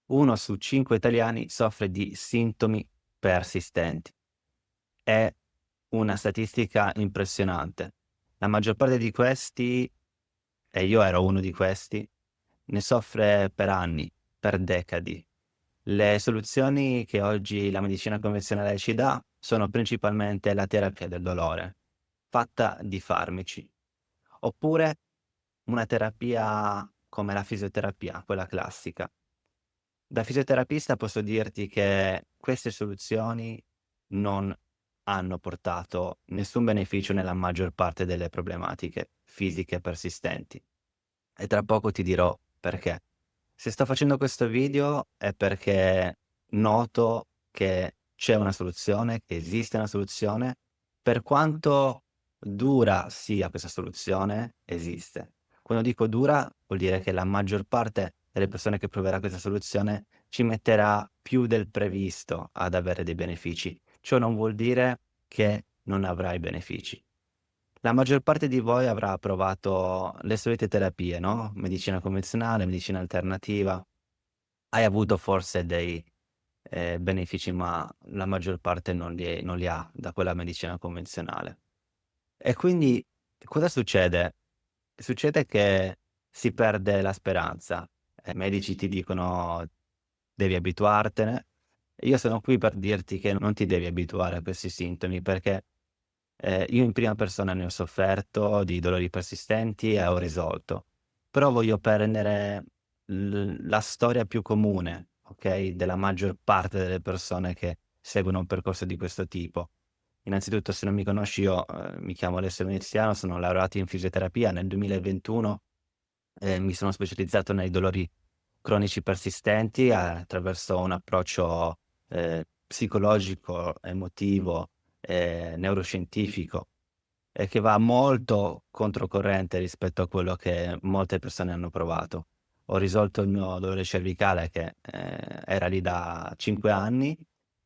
1 su 5 italiani soffre di sintomi persistenti. È una statistica impressionante. La maggior parte di questi, e io ero uno di questi, ne soffre per anni, per decadi. Le soluzioni che oggi la medicina convenzionale ci dà sono principalmente la terapia del dolore, fatta di farmaci, oppure una terapia come la fisioterapia, quella classica. Da fisioterapista posso dirti che queste soluzioni non hanno portato nessun beneficio nella maggior parte delle problematiche fisiche persistenti. E tra poco ti dirò perché. Se sto facendo questo video è perché noto che c'è una soluzione, che esiste una soluzione, per quanto dura sia questa soluzione, esiste. Quando dico dura, vuol dire che la maggior parte delle persone che proverà questa soluzione ci metterà più del previsto ad avere dei benefici. Ciò non vuol dire che non avrai benefici. La maggior parte di voi avrà provato le solite terapie, no, medicina convenzionale, medicina alternativa. Hai avuto forse dei, benefici, ma la maggior parte non li ha da quella medicina convenzionale. E quindi cosa succede? Succede che si perde la speranza. I medici ti dicono: "Devi abituartene". E io sono qui per dirti che non ti devi abituare a questi sintomi, perché io in prima persona ne ho sofferto di dolori persistenti e ho risolto. Però voglio prendere la storia più comune, okay, della maggior parte delle persone che seguono un percorso di questo tipo. Innanzitutto, se non mi conosci, io, mi chiamo Alessio Veneziano, sono laureato in fisioterapia. Nel 2021, mi sono specializzato nei dolori cronici persistenti attraverso un approccio, psicologico, emotivo, neuroscientifico, e che va molto controcorrente rispetto a quello che molte persone hanno provato. Ho risolto il mio dolore cervicale che, era lì da 5 anni.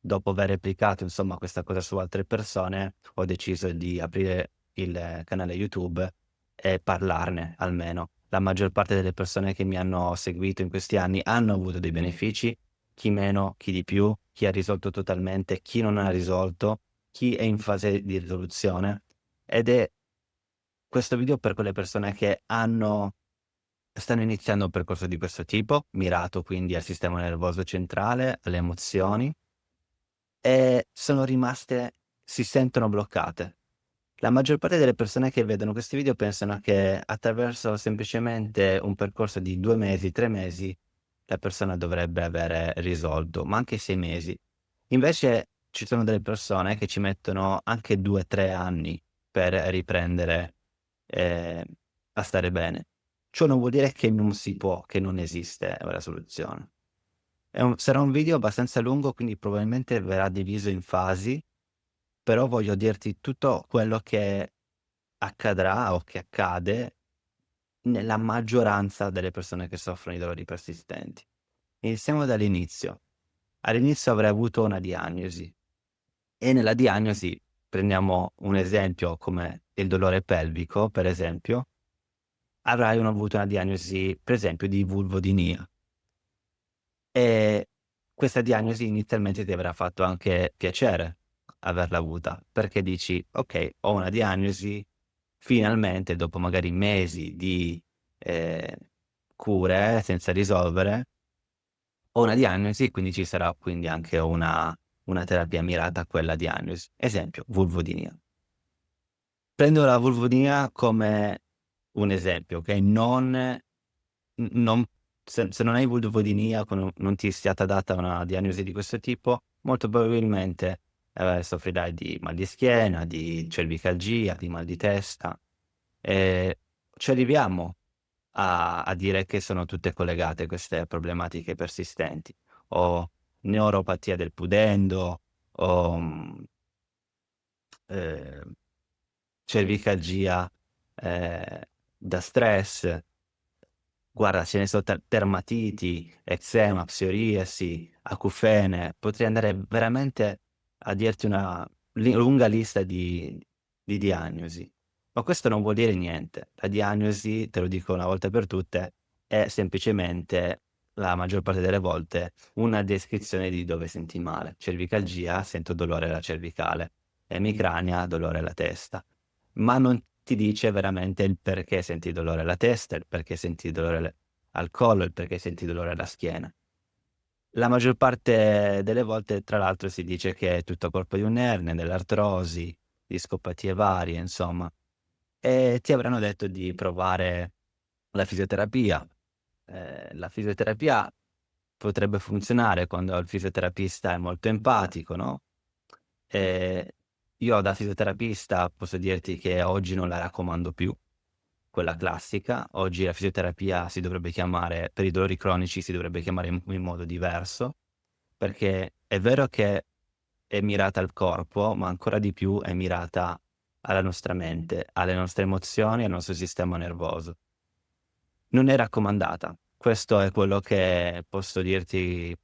Dopo aver replicato insomma questa cosa su altre persone, ho deciso di aprire il canale YouTube e parlarne almeno. La maggior parte delle persone che mi hanno seguito in questi anni hanno avuto dei benefici, chi meno, chi di più, chi ha risolto totalmente, chi non ha risolto, chi è in fase di risoluzione. Ed è questo video per quelle persone che stanno iniziando un percorso di questo tipo, mirato quindi al sistema nervoso centrale, alle emozioni, e si sentono bloccate. La maggior parte delle persone che vedono questi video pensano che attraverso semplicemente un percorso di 2 mesi, 3 mesi, la persona dovrebbe avere risolto, ma anche 6 mesi. Invece ci sono delle persone che ci mettono anche 2, 3 anni per riprendere, ehm, a stare bene. Ciò non vuol dire che non si può, che non esiste la soluzione. Sarà un video abbastanza lungo, quindi probabilmente verrà diviso in fasi, però voglio dirti tutto quello che accadrà o che accade nella maggioranza delle persone che soffrono di dolori persistenti. Iniziamo dall'inizio. All'inizio avrai avuto una diagnosi e nella diagnosi, prendiamo un esempio come il dolore pelvico, per esempio, avrai avuto una diagnosi, per esempio, di vulvodynia. E questa diagnosi inizialmente ti avrà fatto anche piacere averla avuta, perché dici: "Okay, ho una diagnosi, finalmente dopo magari mesi di, ehm, cure senza risolvere, ho una diagnosi, quindi ci sarà quindi anche una terapia mirata a quella diagnosi." Esempio: vulvodynia. Prendo la vulvodynia come un esempio, okay, non se non hai vulvodynia, non ti è stata data una diagnosi di questo tipo, molto probabilmente, soffrirai di mal di schiena, di cervicalgia, di mal di testa. Ehm, ci arriviamo a dire che sono tutte collegate queste problematiche persistenti, o neuropatia del pudendo, o, ehm, cervicalgia, da stress. Guarda, ce ne so dermatiti, eczema, psoriasi, acufene, potrei andare veramente a dirti una lunga lista di diagnosi. Ma questo non vuol dire niente. La diagnosi, te lo dico una volta per tutte, è semplicemente la maggior parte delle volte una descrizione di dove senti male. Cervicalgia, sento dolore alla cervicale, emicrania, dolore alla testa, ma non ti dice veramente il perché senti dolore alla testa, il perché senti dolore al collo, il perché senti dolore alla schiena. La maggior parte delle volte, tra l'altro, si dice che è tutto colpa di un'ernia, dell'artrosi, discopatie varie, insomma. E ti avranno detto di provare la fisioterapia. La fisioterapia potrebbe funzionare quando il fisioterapista è molto empatico, no, ehm, io da fisioterapista posso dirti che oggi non la raccomando più, quella classica. Oggi la fisioterapia si dovrebbe chiamare per i dolori cronici si dovrebbe chiamare in modo diverso, perché è vero che è mirata al corpo, ma ancora di più è mirata alla nostra mente, alle nostre emozioni, al nostro sistema nervoso. Non è raccomandata. Questo è quello che posso dirti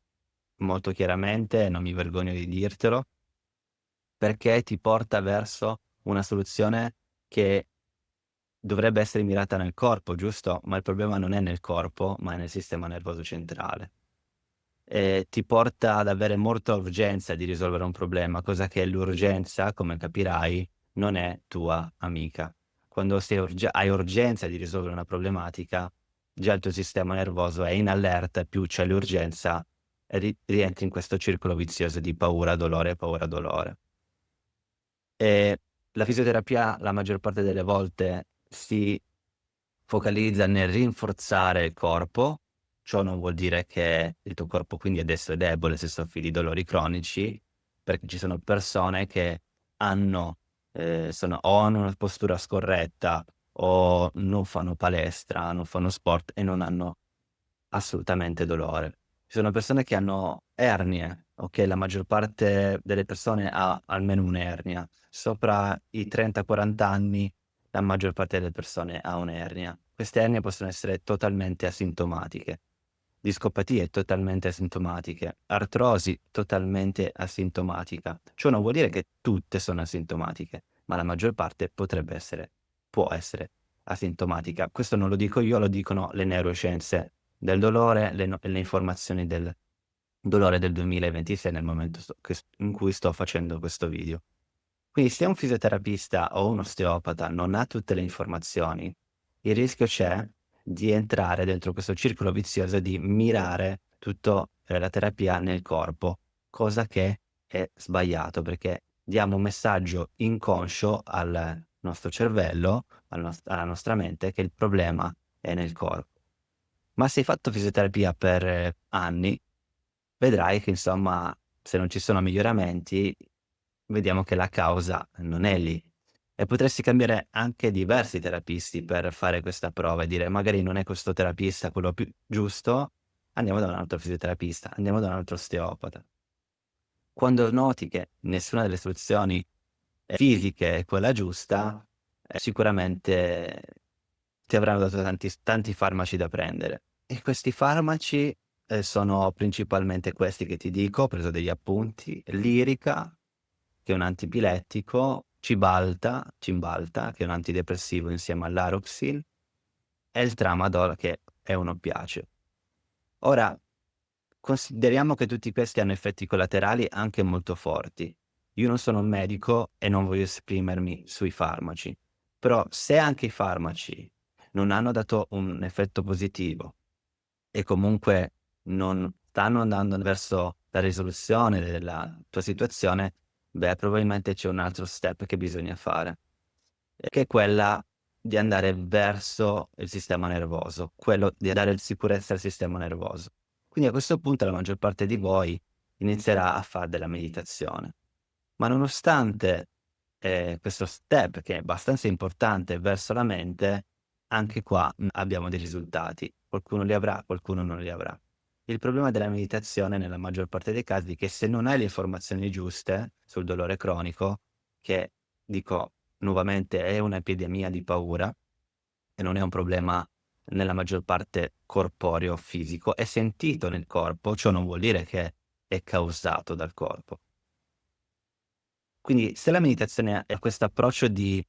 molto chiaramente e non mi vergogno di dirtelo, perché ti porta verso una soluzione che dovrebbe essere mirata nel corpo, giusto? Ma il problema non è nel corpo, ma è nel sistema nervoso centrale. Ti porta ad avere molta urgenza di risolvere un problema, cosa che l'urgenza, come capirai, non è tua amica. Quando hai urgenza di risolvere una problematica, già il tuo sistema nervoso è in allerta, più c'è l'urgenza e rientri in questo circolo vizioso di paura, dolore, paura, dolore. La fisioterapia la maggior parte delle volte si focalizza nel rinforzare il corpo. Ciò non vuol dire che il tuo corpo quindi adesso è debole se soffri di dolori cronici, perché ci sono persone che hanno o hanno una postura scorretta o non fanno palestra, non fanno sport e non hanno assolutamente dolore. Ci sono persone che hanno ernie, okay, la maggior parte delle persone ha almeno un'ernia. Sopra i 30, 40 anni la maggior parte delle persone ha un'ernia. Queste ernie possono essere totalmente asintomatiche, discopatie totalmente asintomatiche, artrosi totalmente asintomatica. Ciò non vuol dire che tutte sono asintomatiche, ma la maggior parte può essere asintomatica. Questo non lo dico io, lo dicono le neuroscienze del dolore, le informazioni del dolore del 2026 nel momento in cui sto facendo questo video. Quindi se un fisioterapista o un osteopata non ha tutte le informazioni, il rischio c'è di entrare dentro questo circolo vizioso di mirare tutto la terapia nel corpo, cosa che è sbagliato, perché diamo un messaggio inconscio al nostro cervello, alla nostra mente, che il problema è nel corpo. Ma se hai fatto fisioterapia per anni, vedrai che insomma, se non ci sono miglioramenti, vediamo che la causa non è lì. E potresti cambiare anche diversi terapisti per fare questa prova e dire: "Magari non è questo terapista quello più giusto, andiamo da un altro fisioterapista, andiamo da un altro osteopata". Quando noti che nessuna delle soluzioni fisiche è quella giusta, sicuramente ti avranno dato tanti farmaci da prendere. E questi farmaci, sono principalmente questi che ti dico, ho preso degli appunti: Lyrica, che è un antipilettico, Cymbalta, che è un antidepressivo insieme all'Aroxil, e il Tramadol, che è un oppiaceo. Ora, consideriamo che tutti questi hanno effetti collaterali anche molto forti. Io non sono un medico e non voglio esprimermi sui farmaci, però se anche i farmaci non hanno dato un effetto positivo e comunque non stanno andando verso la risoluzione della tua situazione, beh, probabilmente c'è un altro step che bisogna fare, che è quella di andare verso il sistema nervoso, quello di dare sicurezza al sistema nervoso. Quindi a questo punto la maggior parte di voi inizierà a far della meditazione. Ma nonostante, questo step che è abbastanza importante verso la mente, anche qua, abbiamo dei risultati. Qualcuno li avrà, qualcuno non li avrà. Il problema della meditazione nella maggior parte dei casi è che se non hai le informazioni giuste sul dolore cronico, che dico nuovamente è un'epidemia di paura e non è un problema nella maggior parte corporeo o fisico, è sentito nel corpo, ciò non vuol dire che è causato dal corpo. Quindi se la meditazione è questo approccio di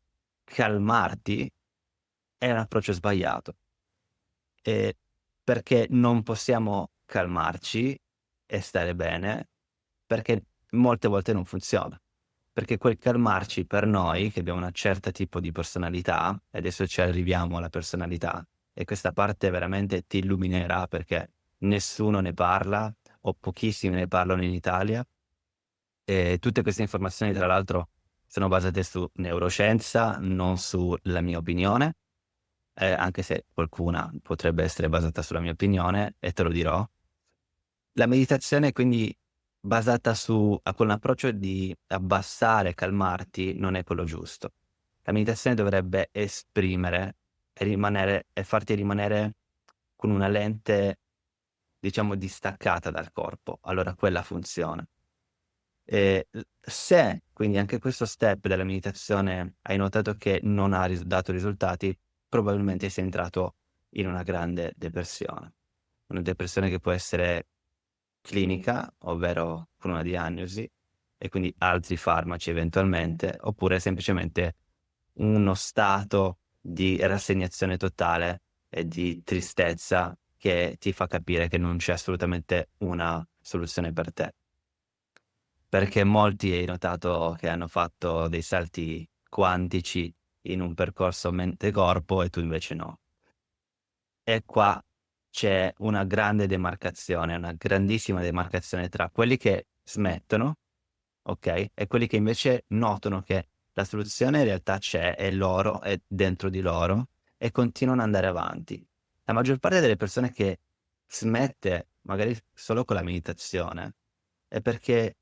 calmarti, è un approccio sbagliato, ehm, perché non possiamo calmarci e stare bene, perché molte volte non funziona. Perché quel calmarci per noi, che abbiamo una certa tipo di personalità, e adesso ci arriviamo alla personalità, e questa parte veramente ti illuminerà perché nessuno ne parla o pochissimi ne parlano in Italia, e tutte queste informazioni tra l'altro sono basate su neuroscienza, non sulla mia opinione, anche se qualcuna potrebbe essere basata sulla mia opinione e te lo dirò. La meditazione quindi basata con l'approccio di abbassare, calmarti, non è quello giusto. La meditazione dovrebbe esprimere e farti rimanere con una lente, diciamo, distaccata dal corpo, allora quella funziona. Se quindi anche questo step della meditazione hai notato che non ha dato risultati, probabilmente sei entrato in una grande depressione. Una depressione che può essere clinica, ovvero con una diagnosi e quindi altri farmaci eventualmente, oppure semplicemente uno stato di rassegnazione totale e di tristezza che ti fa capire che non c'è assolutamente una soluzione per te. Perché molti hai notato che hanno fatto dei salti quantici in un percorso mente-corpo e tu invece no. E qua c'è una grande demarcazione, una grandissima demarcazione tra quelli che smettono, okay, e quelli che invece notano che la soluzione in realtà c'è, è dentro di loro e continuano ad andare avanti. La maggior parte delle persone che smette, magari solo con la meditazione, è perché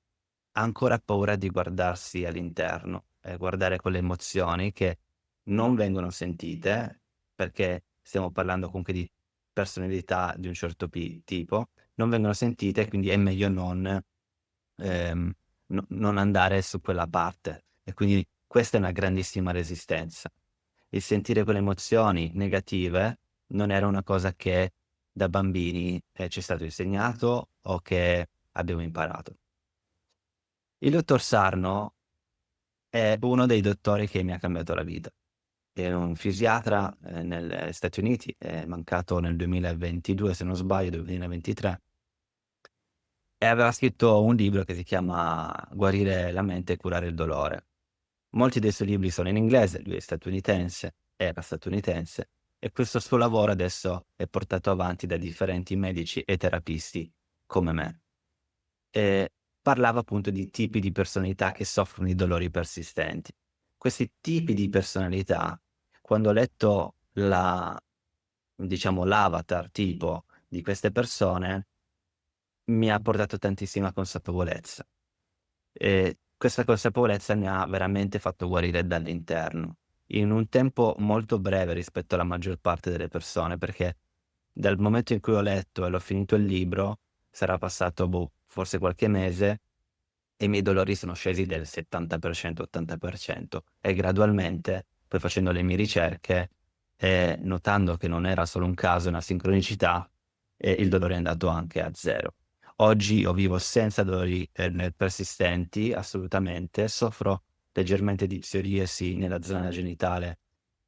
ha ancora paura di guardarsi all'interno e guardare quelle emozioni che non vengono sentite, perché stiamo parlando comunque di personalità di un certo tipo, non vengono sentite, quindi è meglio ehm, non andare su quella parte. E quindi questa è una grandissima resistenza. Il sentire quelle emozioni negative non era una cosa che da bambini, ci è stato insegnato o che abbiamo imparato. Il dottor Sarno è uno dei dottori che mi ha cambiato la vita. È un fisiatra, negli Stati Uniti, è mancato nel 2022 se non sbaglio, 2023, e aveva scritto un libro che si chiama "Guarire la mente e curare il dolore". Molti dei suoi libri sono in inglese, lui è statunitense, era statunitense, e questo suo lavoro adesso è portato avanti da differenti medici e terapisti come me. Ehm, Parlava appunto di tipi di personalità che soffrono di dolori persistenti. Questi tipi di personalità, quando ho letto l'avatar tipo di queste persone, mi ha portato tantissima consapevolezza. Questa consapevolezza mi ha veramente fatto guarire dall'interno, in un tempo molto breve rispetto alla maggior parte delle persone, perché dal momento in cui ho letto e l'ho finito il libro, sarà passato, forse qualche mese, e i miei dolori sono scesi del 70%, 80% e gradualmente, poi facendo le mie ricerche e notando che non era solo un caso, una sincronicità, il dolore è andato anche a 0. Oggi io vivo senza dolori, persistenti assolutamente, soffro leggermente di psoriasi nella zona genitale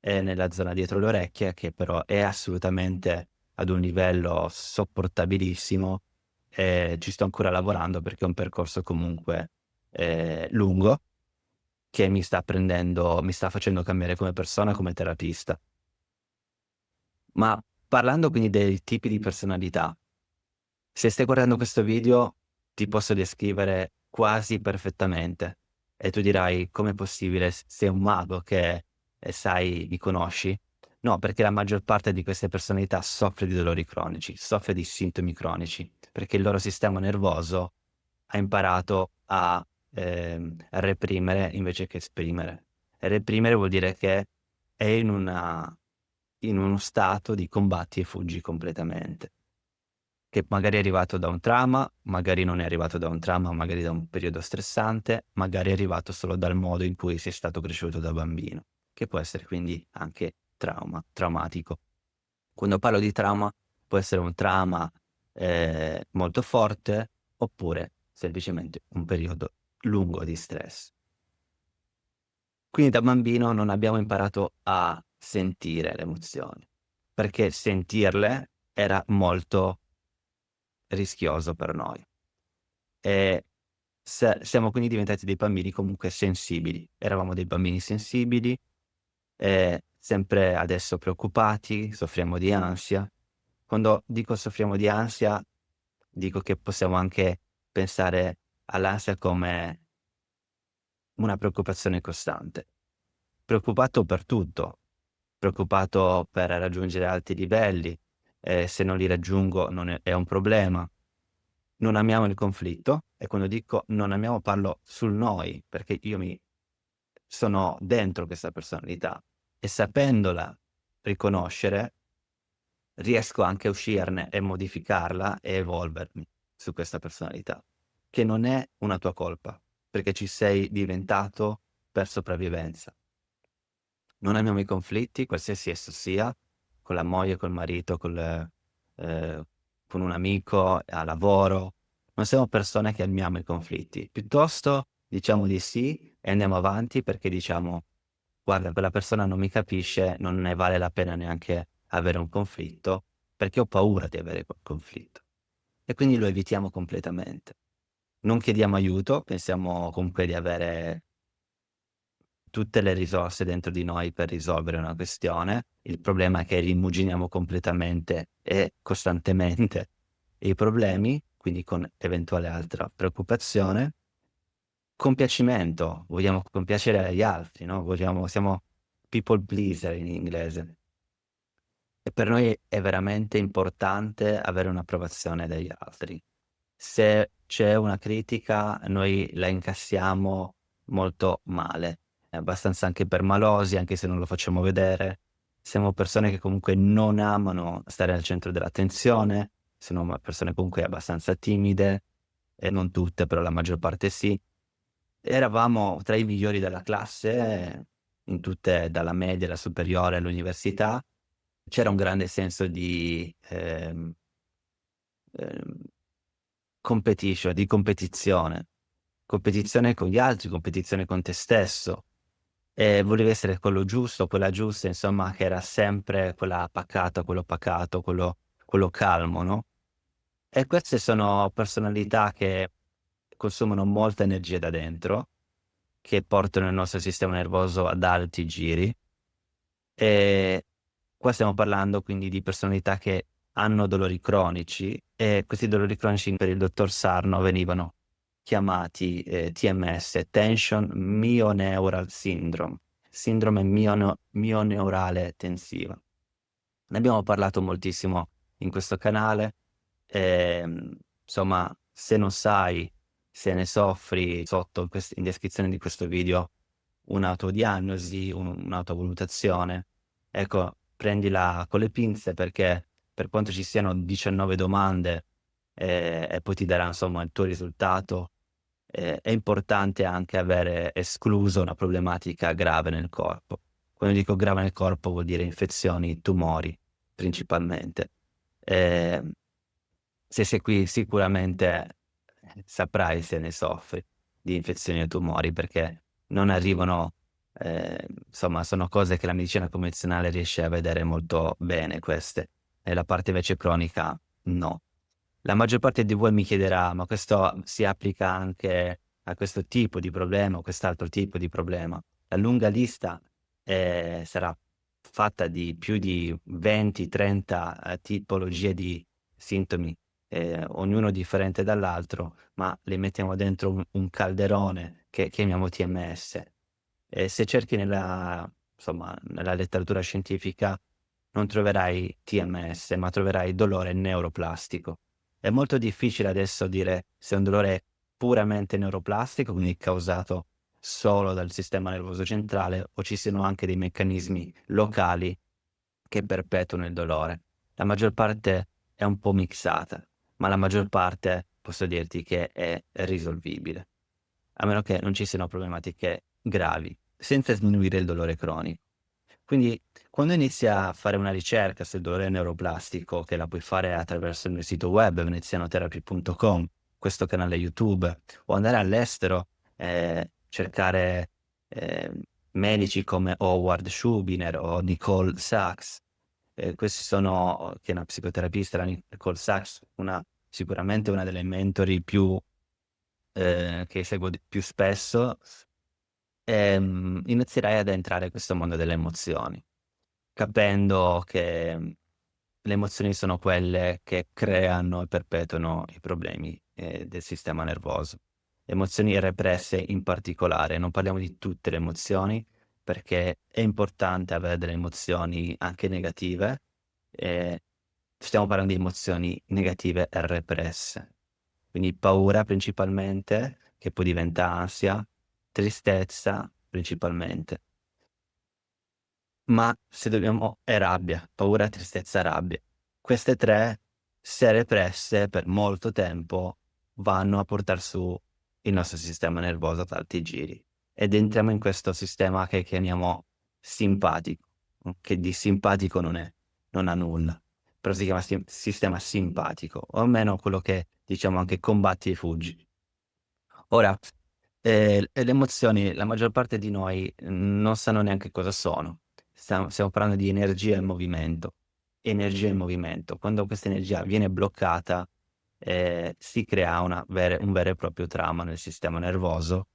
e nella zona dietro le orecchie, che però è assolutamente ad un livello sopportabilissimo, e ci sto ancora lavorando perché è un percorso comunque, lungo, che mi sta facendo cambiare come persona, come terapista. Ma parlando quindi dei tipi di personalità, se stai guardando questo video ti posso descrivere quasi perfettamente e tu dirai: "Com'è possibile? Sei un mago che, mi conosci?" No, perché la maggior parte di queste personalità soffre di dolori cronici, soffre di sintomi cronici, perché il loro sistema nervoso ha imparato a reprimere invece che esprimere. E reprimere vuol dire che è in uno stato di combatti e fuggi completamente. Che magari è arrivato da un trauma, magari non è arrivato da un trauma, magari da un periodo stressante, magari è arrivato solo dal modo in cui sei stato cresciuto da bambino, che può essere quindi anche traumatico. Quando parlo di trauma, può essere un trauma, molto forte, oppure semplicemente un periodo lungo di stress. Quindi da bambino non abbiamo imparato a sentire le emozioni, perché sentirle era molto rischioso per noi. E siamo quindi diventati dei bambini comunque sensibili. Eravamo dei bambini sensibili, sempre adesso preoccupati, soffriamo di ansia. Quando dico soffriamo di ansia, dico che possiamo anche pensare all'ansia come una preoccupazione costante. Preoccupato per tutto, preoccupato per raggiungere alti livelli, se non li raggiungo non è un problema. Non amiamo il conflitto, e quando dico non amiamo parlo sul noi, perché io mi sono dentro questa personalità e sapendola riconoscere, riesco anche a uscirne e modificarla e evolvermi su questa personalità, che non è una tua colpa, perché ci sei diventato per sopravvivenza. Non amiamo i conflitti, qualsiasi esso sia, con la moglie, col marito, con un amico, a lavoro. Non siamo persone che amiamo i conflitti. Piuttosto diciamo di sì e andiamo avanti perché diciamo: "Guarda, quella persona non mi capisce, non ne vale la pena neanche avere un conflitto, perché ho paura di avere quel conflitto." E quindi lo evitiamo completamente. Non chiediamo aiuto, pensiamo comunque di avere tutte le risorse dentro di noi per risolvere una questione. Il problema è che rimuginiamo completamente e costantemente i problemi, quindi con eventuale altra preoccupazione. Compiacimento, vogliamo compiacere agli altri, no, siamo people pleaser in inglese. E per noi è veramente importante avere un'approvazione dagli altri. Se c'è una critica, noi la incassiamo molto male. È abbastanza anche permalosi, anche se non lo facciamo vedere. Siamo persone che comunque non amano stare al centro dell'attenzione, sono persone comunque abbastanza timide, e non tutte, però la maggior parte sì. Eravamo tra i migliori della classe, in tutte, dalla media alla superiore all'università. C'era un grande senso di ehm competition, di competizione. Competizione con gli altri, competizione con te stesso. Volevi essere quello giusto, quella giusta, insomma, che era sempre quella pacata, quello pacato, quello calmo, no, e queste sono personalità che consumano molta energia da dentro, che portano il nostro sistema nervoso ad alti giri. Ehm, Qua stiamo parlando quindi di personalità che hanno dolori cronici, e questi dolori cronici per il dottor Sarno venivano chiamati, TMS, Tension Myoneural Syndrome, sindrome mioneurale tensiva. Ne abbiamo parlato moltissimo in questo canale, insomma, se non sai, se ne soffri, sotto in descrizione di questo video un'autodiagnosi, un'autovalutazione, ecco, prendila con le pinze, perché per quanto ci siano 19 domande, e poi ti darà insomma il tuo risultato, è importante anche avere escluso una problematica grave nel corpo. Quando dico grave nel corpo vuol dire infezioni, tumori principalmente. Ehm, Se sei qui sicuramente, saprai se ne soffri di infezioni o tumori, perché non arrivano, insomma sono cose che la medicina convenzionale riesce a vedere molto bene queste, e la parte invece cronica no. La maggior parte di voi mi chiederà: "Ma questo si applica anche a questo tipo di problema o quest'altro tipo di problema?" La lunga lista, sarà fatta di più di 20, 30, tipologie di sintomi, ognuno differente dall'altro, ma li mettiamo dentro un calderone che chiamiamo TMS. E se cerchi nella letteratura scientifica non troverai TMS, ma troverai dolore neuroplastico. È molto difficile adesso dire se è un dolore puramente neuroplastico, quindi causato solo dal sistema nervoso centrale, o ci siano anche dei meccanismi locali che perpetuano il dolore. La maggior parte è un po' mixata, ma la maggior parte posso dirti che è risolvibile, a meno che non ci siano problematiche gravi, senza sminuire il dolore cronico. Quindi quando inizi a fare una ricerca sul dolore neuroplastico, che la puoi fare attraverso il mio sito web venezianotherapy.com, questo canale YouTube, o andare all'estero, cercare, medici come Howard Schubiner o Nicole Sachs, questi sono che è una psicoterapista, la Nicole Sachs, una sicuramente una delle mentori più che seguo più spesso, inizierai ad entrare in questo mondo delle emozioni, capendo che le emozioni sono quelle che creano e perpetuano i problemi del sistema nervoso. Le emozioni represse in particolare, non parliamo di tutte le emozioni, perché è importante avere delle emozioni anche negative, e stiamo parlando di emozioni negative e represse. Quindi paura principalmente, che poi diventa ansia, tristezza principalmente. Ma se dobbiamo e rabbia, paura, tristezza, rabbia. Queste 3, se represse per molto tempo, vanno a portar su il nostro sistema nervoso a tanti giri ed entriamo in questo sistema che chiamiamo simpatico, che di simpatico non ha nulla, però si chiama sistema simpatico, o almeno quello che diciamo anche combatti e fuggi. Ora, le emozioni, la maggior parte di noi non sanno neanche cosa sono. Stiamo parlando di energia in movimento. Energia in movimento. Quando questa energia viene bloccata, si crea un vero e proprio trauma nel sistema nervoso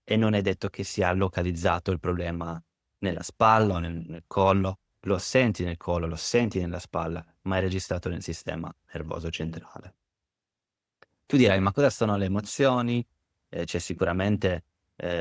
e non è detto che sia localizzato il problema nella spalla o nel collo. Lo senti nel collo, lo senti nella spalla, ma è registrato nel sistema nervoso centrale. Tu dirai: "Ma cosa sono le emozioni?" C'è sicuramente,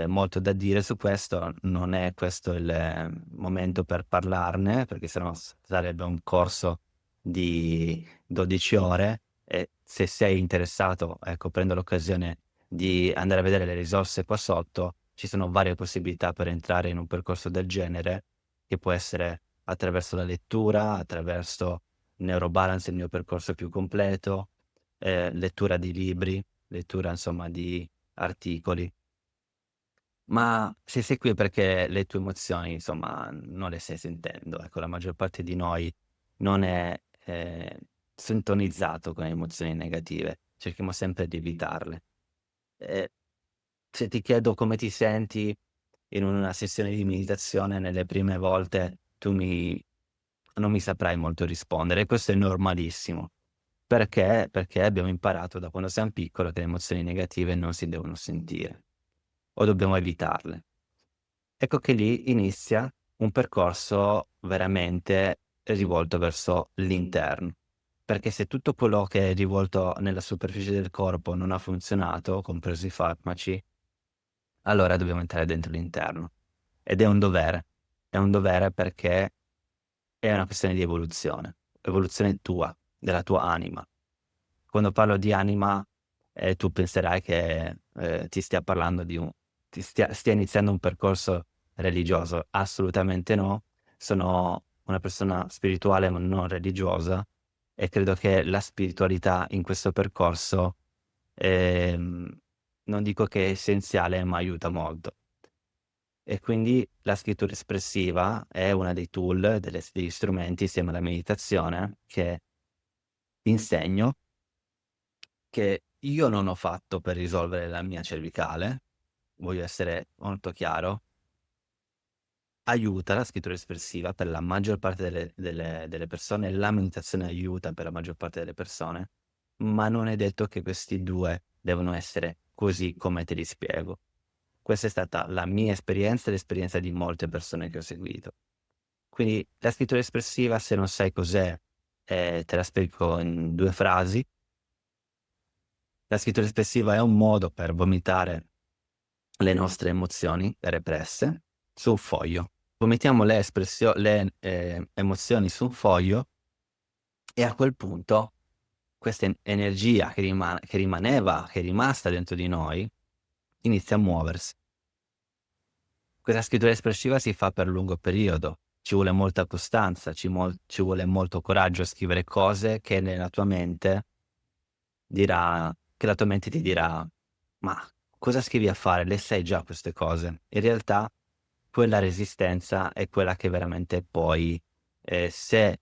molto da dire su questo, non è questo il momento per parlarne, perché se no sarebbe un corso di 12 ore e se sei interessato, ecco, prendo l'occasione di andare a vedere le risorse qua sotto, ci sono varie possibilità per entrare in un percorso del genere, che può essere attraverso la lettura, attraverso Neurobalance, il mio percorso più completo, lettura di libri, lettura insomma di articoli. Ma se sei qui è perché le tue emozioni insomma non le stai sentendo, ecco, la maggior parte di noi non è, sintonizzato con le emozioni negative, cerchiamo sempre di evitarle. Ehm, Se ti chiedo come ti senti in una sessione di meditazione nelle prime volte, tu non mi saprai molto rispondere e questo è normalissimo. Perché? Perché abbiamo imparato da quando siam piccoli che le emozioni negative non si devono sentire o dobbiamo evitarle. Ecco che lì inizia un percorso veramente rivolto verso l'interno, perché se tutto quello che è rivolto nella superficie del corpo non ha funzionato, compreso i farmaci, allora dobbiamo entrare dentro l'interno ed è un dovere. È un dovere perché è una questione di evoluzione tua, della tua anima. Quando parlo di anima, tu penserai che, ti stia parlando di un stia iniziando un percorso religioso. Assolutamente no. Sono una persona spirituale ma non religiosa e credo che la spiritualità in questo percorso, ehm, non dico che è essenziale, ma aiuta molto. E quindi la scrittura espressiva è una dei tool, degli strumenti insieme alla meditazione che insegno, che io non ho fatto per risolvere la mia cervicale, voglio essere molto chiaro, aiuta la scrittura espressiva per la maggior parte delle persone, la meditazione aiuta per la maggior parte delle persone, ma non è detto che questi 2 devono essere così come te li spiego. Questa è stata la mia esperienza e l'esperienza di molte persone che ho seguito. Quindi la scrittura espressiva, se non sai cos'è, te la spiego in 2 frasi. La scrittura espressiva è un modo per vomitare le nostre emozioni represse su un foglio. Vomitiamo le emozioni su un foglio e a quel punto questa energia che è rimasta dentro di noi, inizia a muoversi. Questa scrittura espressiva si fa per lungo periodo, ci vuole molta costanza, ci vuole molto coraggio a scrivere cose che la tua mente ti dirà: "Ma cosa scrivi a fare? Le sai già queste cose". In realtà quella resistenza è quella che veramente poi, se,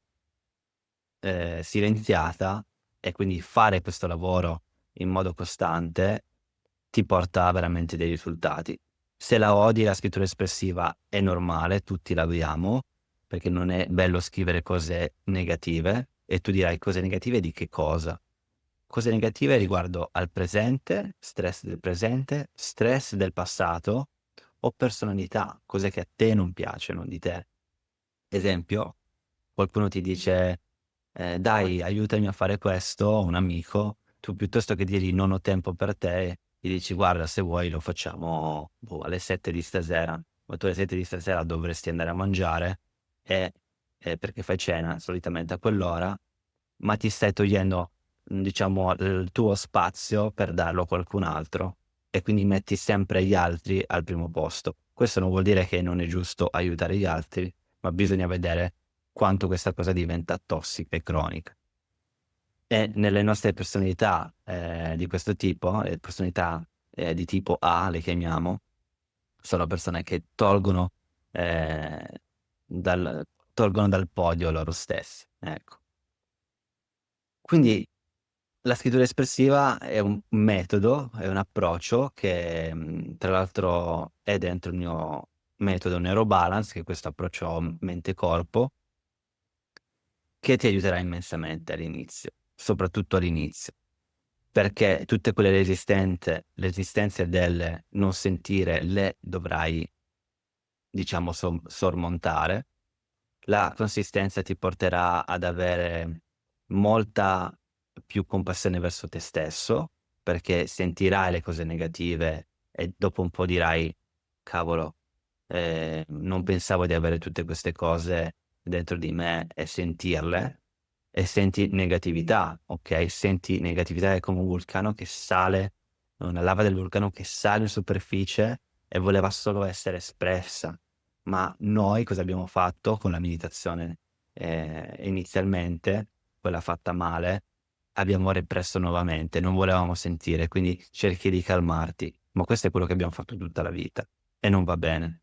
silenziata e quindi fare questo lavoro in modo costante, ti porta veramente dei risultati. Se la odi la scrittura espressiva è normale, tutti la odiamo, perché non è bello scrivere cose negative e tu dirai: "Cose negative di che cosa?" cose negative riguardo al presente, stress del passato o personalità, cose che a te non piacciono di te. Esempio, qualcuno ti dice, "Dai, aiutami a fare questo", un amico, tu piuttosto che dirgli: "Non ho tempo per te", gli dici: "Guarda, se vuoi lo facciamo, boh, alle 7 di stasera", ma tu alle 7 di stasera dovresti andare a mangiare e perché fai cena solitamente a quell'ora, ma ti stai togliendo, diciamo il tuo spazio per darlo a qualcun altro e quindi metti sempre gli altri al primo posto. Questo non vuol dire che non è giusto aiutare gli altri, ma bisogna vedere quanto questa cosa diventa tossica e cronica. E nelle nostre personalità, di questo tipo, personalità, di tipo A le chiamiamo, sono persone che ehm, dal tolgono dal podio loro stessi, ecco. Quindi la scrittura espressiva è un metodo, è un approccio che, tra l'altro è dentro il mio metodo Neurobalance, che è questo approccio mente-corpo, che ti aiuterà immensamente all'inizio, soprattutto all'inizio, perché tutte quelle resistenze del non sentire le dovrai, diciamo, sormontare. La consistenza ti porterà ad avere molta più compassione verso te stesso, perché sentirai le cose negative e dopo un po' dirai: "Cavolo, non pensavo di avere tutte queste cose dentro di me", e sentirle, e senti negatività, okay, senti negatività è come un vulcano che sale, una lava del vulcano che sale in superficie e voleva solo essere espressa. Ma noi cosa abbiamo fatto con la meditazione, inizialmente, quella fatta male, abbiamo represso nuovamente, non volevamo sentire, quindi cerchi di calmarti, ma questo è quello che abbiamo fatto tutta la vita e non va bene.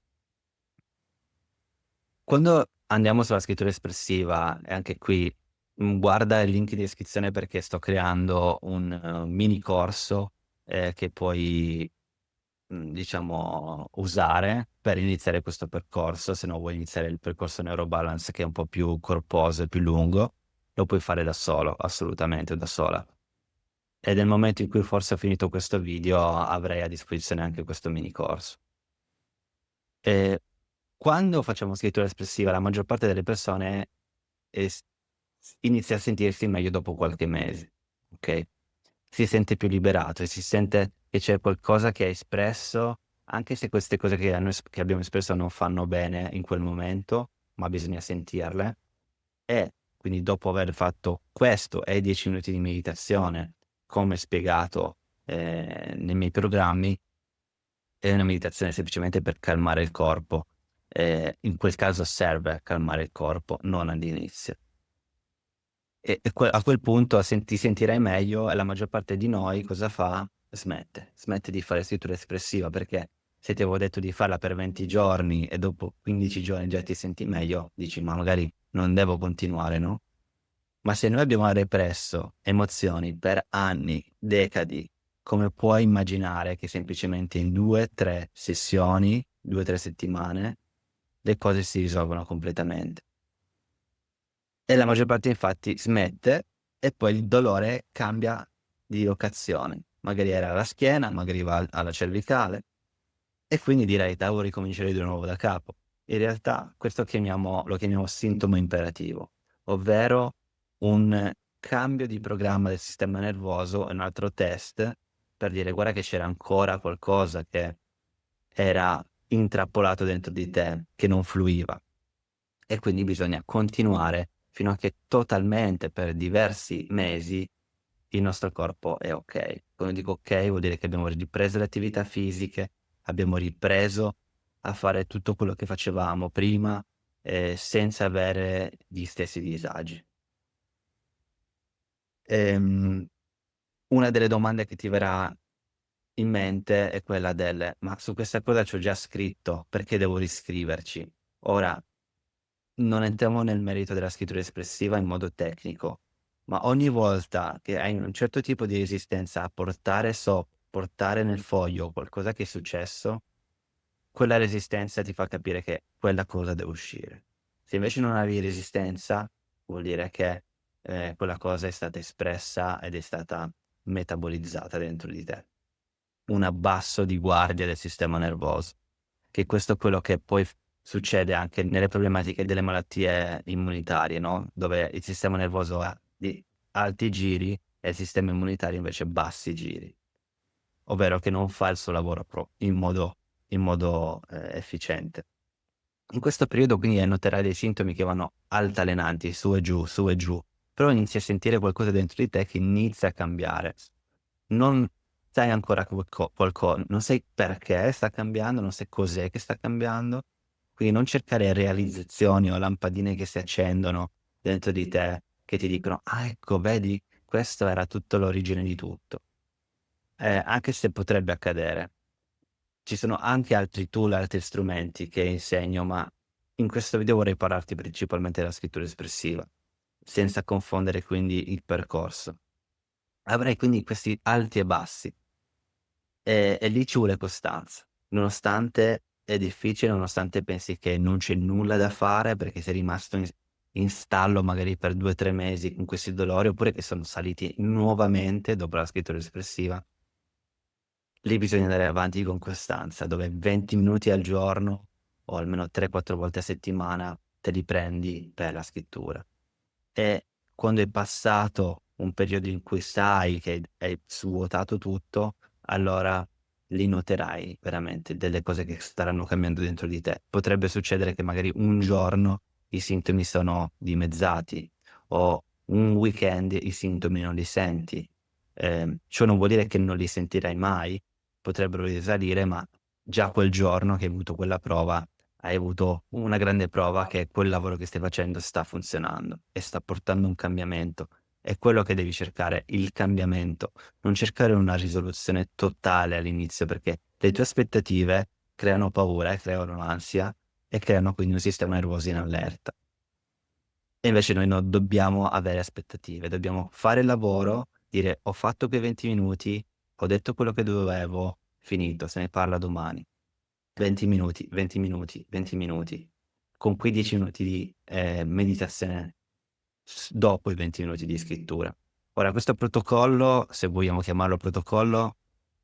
Quando andiamo sulla scrittura espressiva, e anche qui, guarda il link in descrizione perché sto creando un mini corso, che puoi, diciamo usare per iniziare questo percorso. Se no vuoi iniziare il percorso Neurobalance che è un po' più corposo e più lungo, lo puoi fare da solo, assolutamente da sola. E nel momento in cui forse ho finito questo video avrai a disposizione anche questo mini corso. Ehm, Quando facciamo scrittura espressiva la maggior parte delle persone, s inizia a sentirsi meglio dopo qualche mese, okay? Si sente più liberato e si sente che c'è qualcosa che hai espresso, anche se queste cose che abbiamo espresso non fanno bene in quel momento, ma bisogna sentirle. E quindi dopo aver fatto questo e 10 minuti di meditazione, come spiegato, nei miei programmi, è una meditazione semplicemente per calmare il corpo. In quel caso serve calmare il corpo, non all'inizio. E a quel punto ti sentirai meglio e la maggior parte di noi cosa fa? Smette di fare scrittura espressiva, perché se ti avevo detto di farla per 20 giorni e dopo 15 giorni già ti senti meglio, dici: "Ma magari non devo continuare", no? Ma se noi abbiamo represso emozioni per anni, decadi, come puoi immaginare che semplicemente in 2, 3 sessioni, 2, 3 settimane, le cose si risolvono completamente? E la maggior parte infatti smette e poi il dolore cambia di locazione. Magari era alla schiena, magari va alla cervicale e quindi direi: "Devo ricominciare di nuovo da capo". In realtà questo lo chiamiamo sintomo imperativo, ovvero un cambio di programma del sistema nervoso, è un altro test per dire: "Guarda che c'era ancora qualcosa che era intrappolato dentro di te, che non fluiva". E quindi bisogna continuare fino a che totalmente per diversi mesi il nostro corpo è okay. Quando dico okay vuol dire che abbiamo ripreso le attività fisiche, abbiamo ripreso a fare tutto quello che facevamo prima, senza avere gli stessi disagi. Ehm, una delle domande che ti verrà in mente è quella del: "Ma su questa cosa c'ho già scritto, perché devo riscriverci?" Ora, non entriamo nel merito della scrittura espressiva in modo tecnico, ma ogni volta che hai un certo tipo di resistenza a portare nel foglio qualcosa che è successo, quella resistenza ti fa capire che quella cosa deve uscire. Se invece non avevi resistenza, vuol dire che quella cosa è stata espressa ed è stata metabolizzata dentro di te. Un abbasso di guardia del sistema nervoso, che questo è quello che poi succede anche nelle problematiche delle malattie immunitarie, no, dove il sistema nervoso ha di alti giri e il sistema immunitario invece bassi giri, ovvero che non fa il suo lavoro in modo efficiente. In questo periodo quindi noterai dei sintomi che vanno altalenanti, su e giù, però inizi a sentire qualcosa dentro di te che inizia a cambiare. Non sai ancora non sai perché sta cambiando, non sai cos'è che sta cambiando, quindi non cercare realizzazioni o lampadine che si accendono dentro di te, che ti dicono: "Ah ecco vedi, questo era tutto l'origine di tutto." Anche se potrebbe accadere. Ci sono anche altri tool, altri strumenti che insegno, ma in questo video vorrei parlarti principalmente della scrittura espressiva, senza confondere quindi il percorso. Avrai quindi questi alti e bassi, e lì ci vuole costanza. Nonostante è difficile, nonostante pensi che non c'è nulla da fare perché sei rimasto in stallo magari per 2, 3 mesi con questi dolori, oppure che sono saliti nuovamente dopo la scrittura espressiva. Lì bisogna andare avanti con costanza, dove 20 minuti al giorno o almeno 3, 4 volte a settimana te li prendi per la scrittura. E quando è passato un periodo in cui sai che hai svuotato tutto, allora lì noterai veramente delle cose che staranno cambiando dentro di te. Potrebbe succedere che magari un giorno i sintomi sono dimezzati o un weekend i sintomi non li senti. Ciò non vuol dire che non li sentirai mai, potrebbero risalire, ma già quel giorno che hai avuto quella prova, hai avuto una grande prova che quel lavoro che stai facendo sta funzionando e sta portando un cambiamento. È quello che devi cercare, il cambiamento, non cercare una risoluzione totale all'inizio, perché le tue aspettative creano paura e creano ansia e creano quindi un sistema nervoso in allerta. E invece noi non dobbiamo avere aspettative, dobbiamo fare il lavoro, dire: "Ho fatto quei 20 minuti, ho detto quello che dovevo, finito, se ne parla domani." 20 minuti, 20 minuti, 20 minuti, con 15 minuti di, meditazione dopo i 20 minuti di scrittura. Ora questo protocollo, se vogliamo chiamarlo protocollo,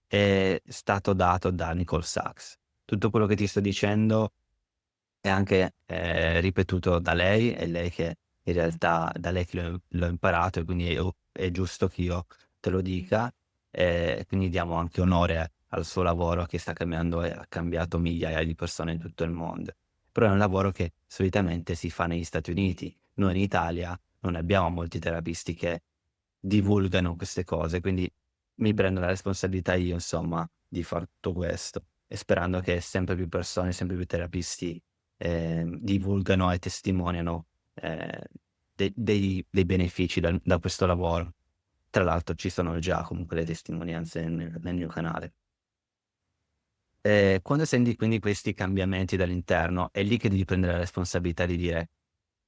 è stato dato da Nicole Sachs. Tutto quello che ti sto dicendo è anche, ripetuto da lei, è lei che in realtà da lei che l'ho imparato e quindi è giusto che io te lo dica, e quindi diamo anche onore al suo lavoro che sta cambiando e ha cambiato migliaia di persone in tutto il mondo. Però è un lavoro che solitamente si fa negli Stati Uniti. Noi in Italia non abbiamo molti terapisti che divulgano queste cose, quindi mi prendo la responsabilità io insomma di far tutto questo e sperando che sempre più persone, sempre più terapisti divulgano e testimoniano, dei benefici da questo lavoro. Tra l'altro ci sono già comunque le testimonianze nel mio canale. Quando senti quindi questi cambiamenti dall'interno, è lì che devi prendere la responsabilità di dire: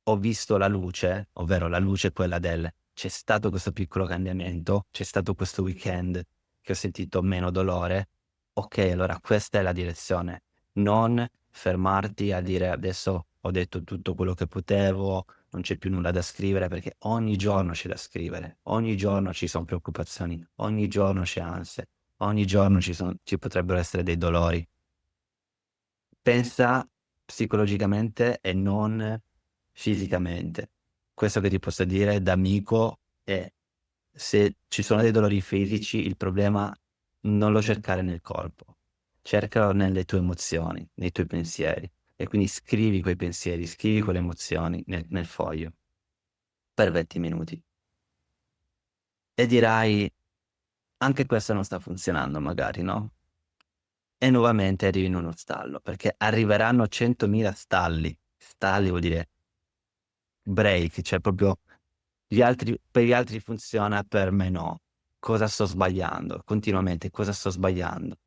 "Ho visto la luce", ovvero la luce quella del: "C'è stato questo piccolo cambiamento, c'è stato questo weekend che ho sentito meno dolore. Okay, allora questa è la direzione." Non fermarti a dire: "Adesso ho detto tutto quello che potevo, non c'è più nulla da scrivere", perché ogni giorno c'è da scrivere, ogni giorno ci son preoccupazioni, ogni giorno c'è ansia, ogni giorno ci potrebbero essere dei dolori. Pensa psicologicamente e non fisicamente. Questo che ti posso dire da amico è: se ci sono dei dolori fisici, il problema non lo cercare nel corpo, cercalo nelle tue emozioni, nei tuoi pensieri e quindi scrivi quei pensieri, scrivi quelle emozioni nel foglio per 20 minuti e dirai: "Anche questo non sta funzionando", magari, no, e nuovamente arrivi in uno stallo, perché arriveranno 100.000 stalli. Stalli vuol dire break, cioè proprio per gli altri funziona, per me no. Cosa sto sbagliando? Continuamente, cosa sto sbagliando?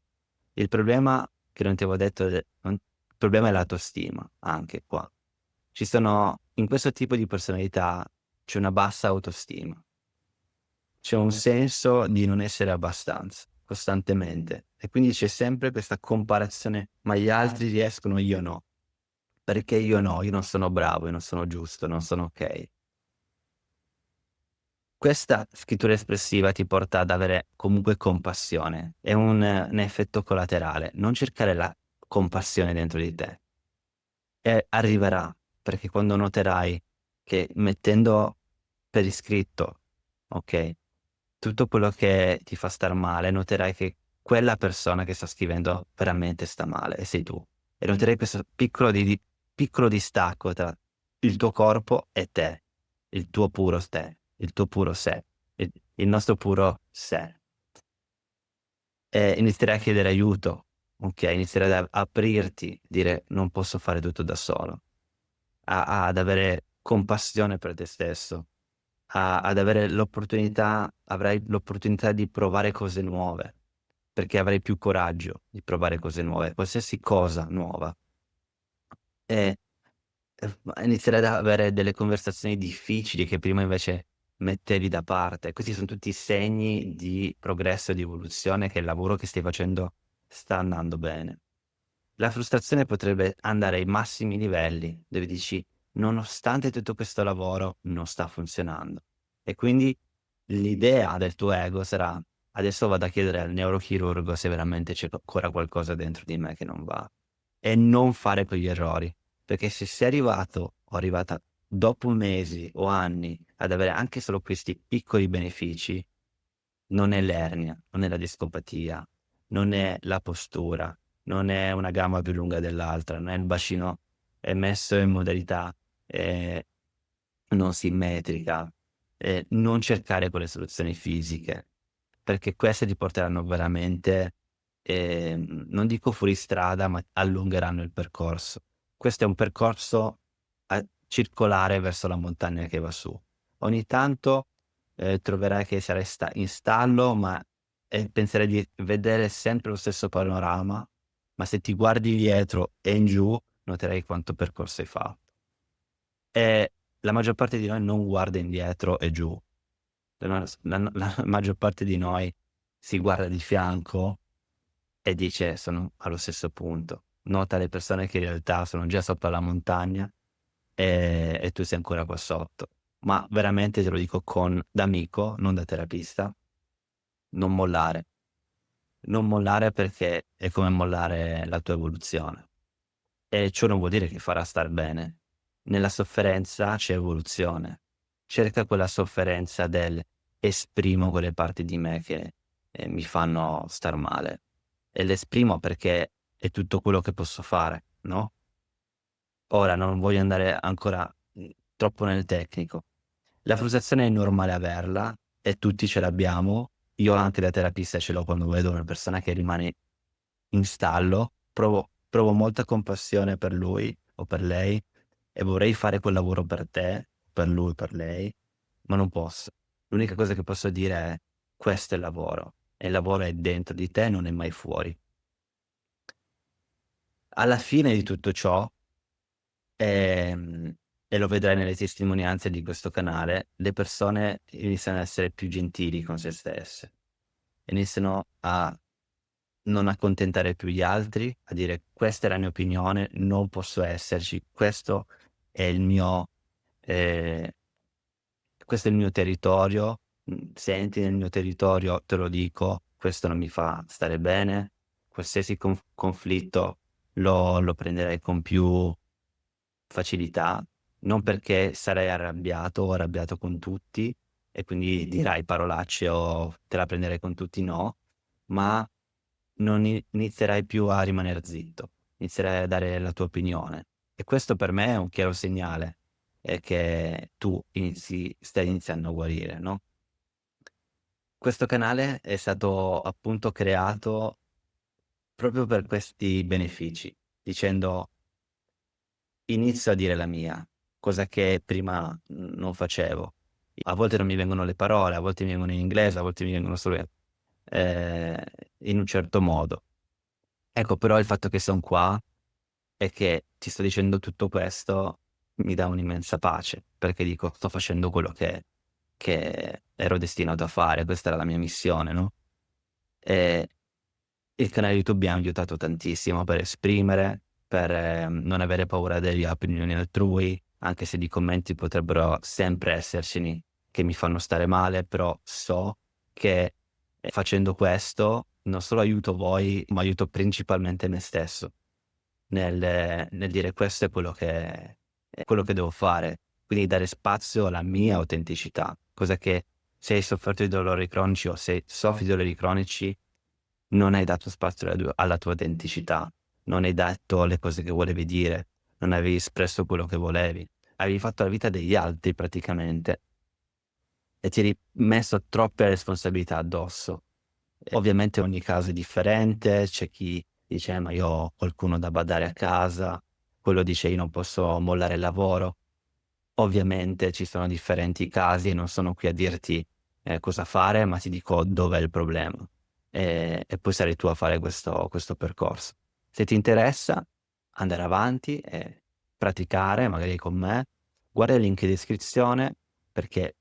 Il problema che non ti avevo detto il problema è l'autostima, anche qua. Ci sono in questo tipo di personalità c'è una bassa autostima, c'è un senso di non essere abbastanza, costantemente, e quindi c'è sempre questa comparazione: "Ma gli altri riescono, io no. Perché io no? Io non sono bravo, io non sono giusto, non sono okay." Questa scrittura espressiva ti porta ad avere comunque compassione, è un effetto collaterale. Non cercare la compassione dentro di te. E arriverà, perché quando noterai che mettendo per iscritto, okay, tutto quello che ti fa star male, noterai che quella persona che sta scrivendo veramente sta male e sei tu. E noterai questo piccolo distacco tra il tuo corpo e te, il tuo puro te, il tuo puro sé, il nostro puro sé. E inizierai a chiedere aiuto, okay, inizierai ad aprirti, dire: "Non posso fare tutto da solo." Ad avere compassione per te stesso, ad avere l'opportunità avrai l'opportunità di provare cose nuove, perché avrai più coraggio di provare cose nuove, qualsiasi cosa nuova. E ma inizierai ad avere delle conversazioni difficili che prima invece mettevi da parte. Questi son tutti segni di progresso e di evoluzione che il lavoro che stai facendo sta andando bene. La frustrazione potrebbe andare ai massimi livelli, dove dici: "Nonostante tutto questo lavoro non sta funzionando." E quindi l'idea del tuo ego sarà: "Adesso vado a chiedere al neurochirurgo se veramente c'è ancora qualcosa dentro di me che non va." E non fare quegli errori, perché se sei arrivato o arrivata dopo mesi o anni ad avere anche solo questi piccoli benefici, non è l'ernia, non è la discopatia, non è la postura, non è una gamba più lunga dell'altra, non è il bacino è messo in modalità, ehm, non simmetrica, non cercare quelle soluzioni fisiche, perché queste ti porteranno veramente, non dico fuori strada, ma allungheranno il percorso. Questo è un percorso a circolare verso la montagna che va su. Ogni tanto, troverai che sarai in stallo, ma penserai di vedere sempre lo stesso panorama, ma se ti guardi dietro e in giù, noterai quanto percorso hai fatto. E la maggior parte di noi non guarda indietro e giù. La maggior parte di noi si guarda di fianco e dice: "Sono allo stesso punto." Nota le persone che in realtà sono già sopra la montagna, e tu sei ancora qua sotto. Ma veramente te lo dico da amico, non da terapista, non mollare. Non mollare perché è come mollare la tua evoluzione. E ciò non vuol dire che farà star bene. Nella sofferenza c'è evoluzione. Cerca quella sofferenza del: esprimo quelle parti di me che, mi fanno star male e le esprimo perché è tutto quello che posso fare, no? Ora non voglio andare ancora, troppo nel tecnico. La frustrazione è normale averla e tutti ce l'abbiamo. Io anche da terapista ce l'ho quando vedo una persona che rimane in stallo, provo molta compassione per lui o per lei e vorrei fare quel lavoro per te, per lui, per lei, ma non posso. L'unica cosa che posso dire è: questo è il lavoro è dentro di te, non è mai fuori. Alla fine di tutto ciò, ehm, e lo vedrai nelle testimonianze di questo canale, le persone iniziano a essere più gentili con se stesse, iniziano a non accontentare più gli altri, a dire: "Questa è la mia opinione, non posso esserci, è il mio ehm, questo è il mio territorio, se entri nel mio territorio te lo dico, questo non mi fa stare bene." Qualsiasi conflitto lo prenderei con più facilità, non perché sarai arrabbiato o arrabbiato con tutti e quindi dirai parolacce o te la prenderai con tutti, no, ma non inizierai più a rimaner zitto, inizierai a dare la tua opinione. E questo per me è un chiaro segnale, che tu stai iniziando a guarire, no? Questo canale è stato appunto creato proprio per questi benefici, dicendo: inizio a dire la mia, cosa che prima non facevo. A volte non mi vengono le parole, a volte mi vengono in inglese, a volte mi vengono solo, ehm, in un certo modo. Ecco, però il fatto che son qua e che ti sto dicendo tutto questo mi dà un'immensa pace, perché dico: sto facendo quello che ero destinato a fare, questa era la mia missione, no, ehm, il canale YouTube mi ha aiutato tantissimo per esprimere, per non avere paura delle opinioni altrui, anche se di commenti potrebbero sempre essercene che mi fanno stare male, però so che facendo questo non solo aiuto voi, ma aiuto principalmente me stesso nel dire: "Questo è quello che devo fare". Quindi dare spazio alla mia autenticità, cosa che se hai sofferto di dolori cronici o se soffri di dolori cronici non hai dato spazio alla tua autenticità, non hai detto le cose che volevi dire, non avevi espresso quello che volevi. Avevi fatto la vita degli altri praticamente e ti eri messo troppe responsabilità addosso. Ovviamente ogni caso è differente, c'è chi dice: ma io ho qualcuno da badare a casa", quello dice: "Io non posso mollare il lavoro". Ovviamente ci sono differenti casi e non sono qui a dirti, cosa fare, ma ti dico dov'è il problema, e poi sarai tu a fare questo percorso. Se ti interessa andare avanti e praticare magari con me, guarda il link in descrizione perché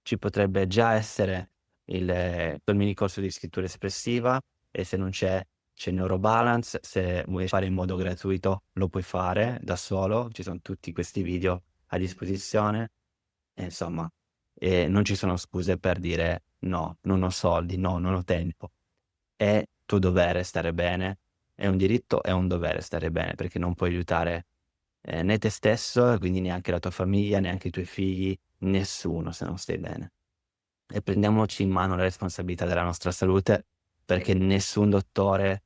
ci potrebbe già essere quel mini corso di scrittura espressiva e se non c'è Neurobalance, se vuoi fare in modo gratuito lo puoi fare da solo, ci son tutti questi video a disposizione e insomma, non ci sono scuse per dire: "No, non ho soldi, no, non ho tempo". È tuo dovere stare bene, è un diritto, è un dovere stare bene, perché non puoi aiutare, né te stesso e quindi neanche la tua famiglia, neanche i tuoi figli, nessuno se non stai bene. E prendiamoci in mano la responsabilità della nostra salute, perché nessun dottore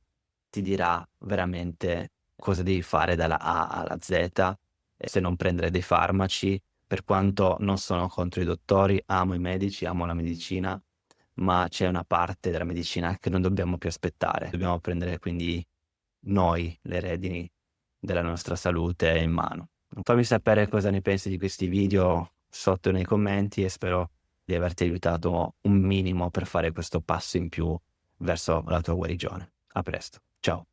ti dirà veramente cosa devi fare dalla A alla Z, se non prendere dei farmaci. Per quanto non sono contro i dottori, amo i medici, amo la medicina, ma c'è una parte della medicina che non dobbiamo più aspettare. Dobbiamo prendere quindi noi le redini della nostra salute in mano. Fammi sapere cosa ne pensi di questi video sotto nei commenti e spero di averti aiutato un minimo per fare questo passo in più verso la tua guarigione. A presto. Ciao.